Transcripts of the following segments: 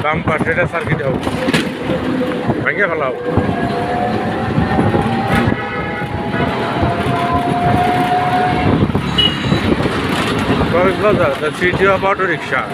বাম পাশে এটা সার্কিট হোক ভেঙে ফেলাও। Cox's Bazar, the city of auto rickshaw.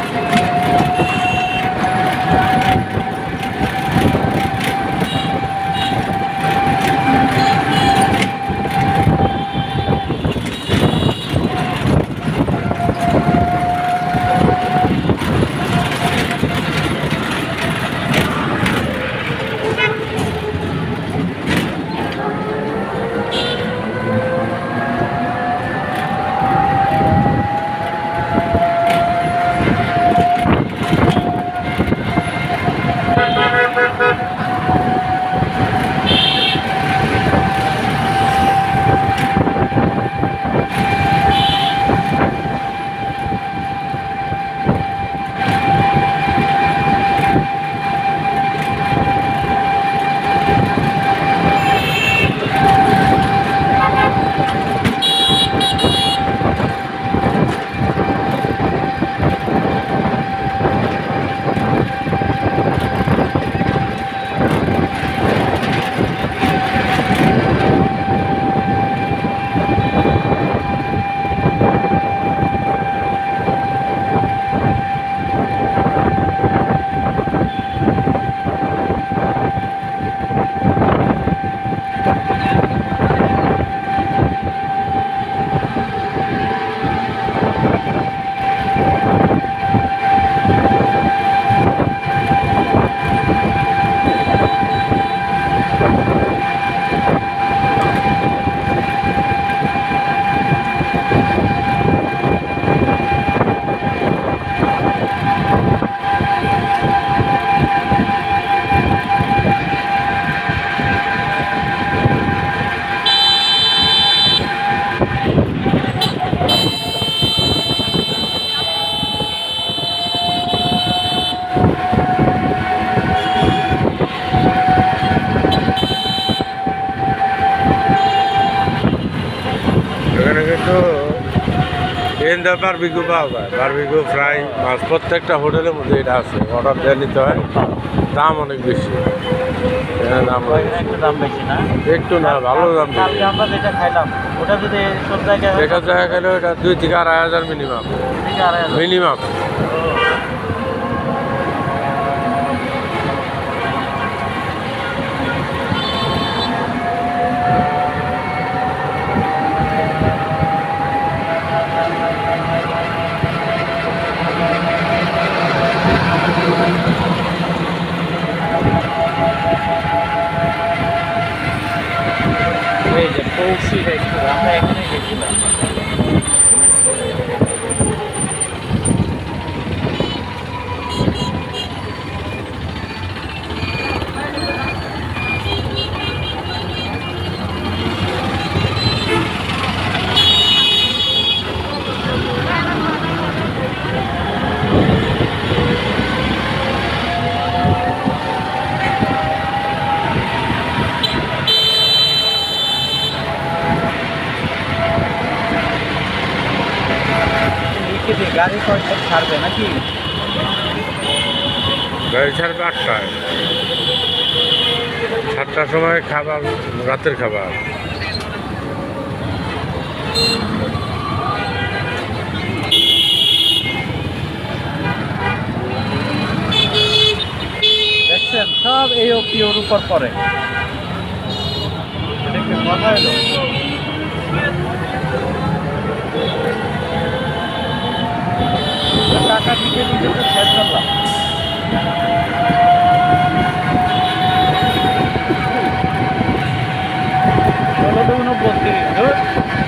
Barbecue পাওয়া যায়, বারবিকিউ ফ্রাই মাছ প্রত্যেকটা হোটেলের মধ্যে এটা আছে। অর্ডার দিয়ে নিতে হয়, দাম অনেক বেশি। দাম বেশি না, একটু না, ভালো দাম বেশি। আমরা যেটা খাইলাম ওটা যদি সব জায়গায় এটা জায়গা খেলে ওটা 2 থেকে 2,500 মিনিমাম মিনিমাম। পৌষি রেস্টুরেন্ট আমরা এখানে গেছিলাম। গাড়ি কয়টা ছাড়বে নাকি? গাড়ি ছাড়বে 8টায়, 7টার সময় খাবার, রাতের খাবার। দেখছেন সব এই ওর উপর পড়ে। এটা কি কথা হলো? টাকা দিতে দিতে তো শেষ করলাম।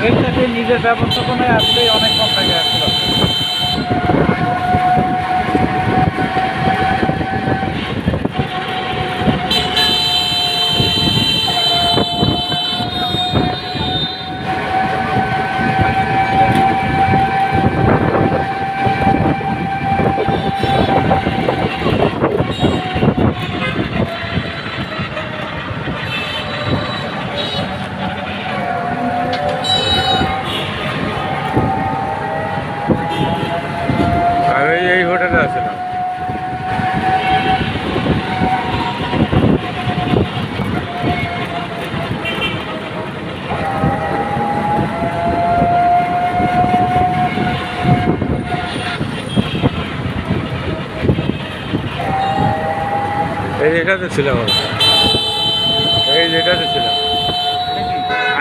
এর সাথে নিজের ব্যবস্থাপনায় আসলে অনেক কম টাকা আসছিল। এই হোটেলে আছে না। এই যেটাতে ছিলাম আমি। এই যেটাতে ছিলাম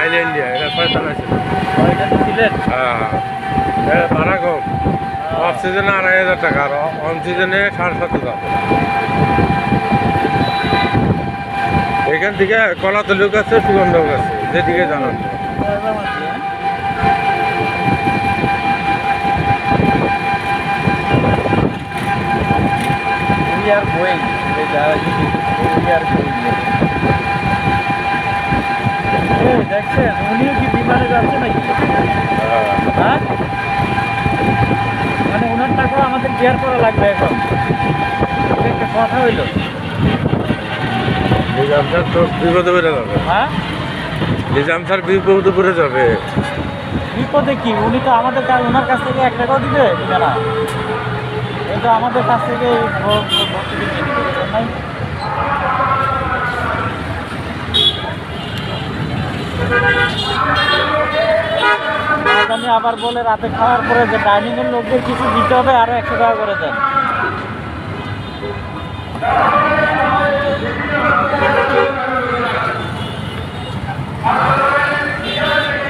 আইল ইন্ডিয়া, এটা 6 তলা ছিল। এটাতে ছিলেন? হ্যাঁ, এটা ভাড়া কম। অফ সিজনে 2,500 টাকা, আর অন সিজনে 7,500 টাকা। এখান থেকে কলাতলিও আছে, সুগন্ধও আছে, যেদিকে জানান। We are going. We are going. এই দেখছেন, উনিও কি বিমানে যাচ্ছে নাকি? হ্যাঁ? মানে ওনার টাকা আমাদের বিয়ার করা লাগবে এখন। এটা একটা কথা হইল। নিজাম স্যার তো বিপদে পড়ে যাবে। হ্যাঁ? নিজাম স্যার বিপদে পড়ে যাবে। বিপদে কি? উনি তো আমাদের ওনার কাছ থেকে 1 টাকাও দিবে দিবে না। কিন্তু আমাদের কাছ থেকে ভর্তুকি নিয়ে নিবে, বুঝলেন নাই? জানি আবার বলে রাতে খাওয়ার পরে যে ডাইনিং এর লোকদের কিছু দিতে হবে, আরো 100 টাকা করে দেন।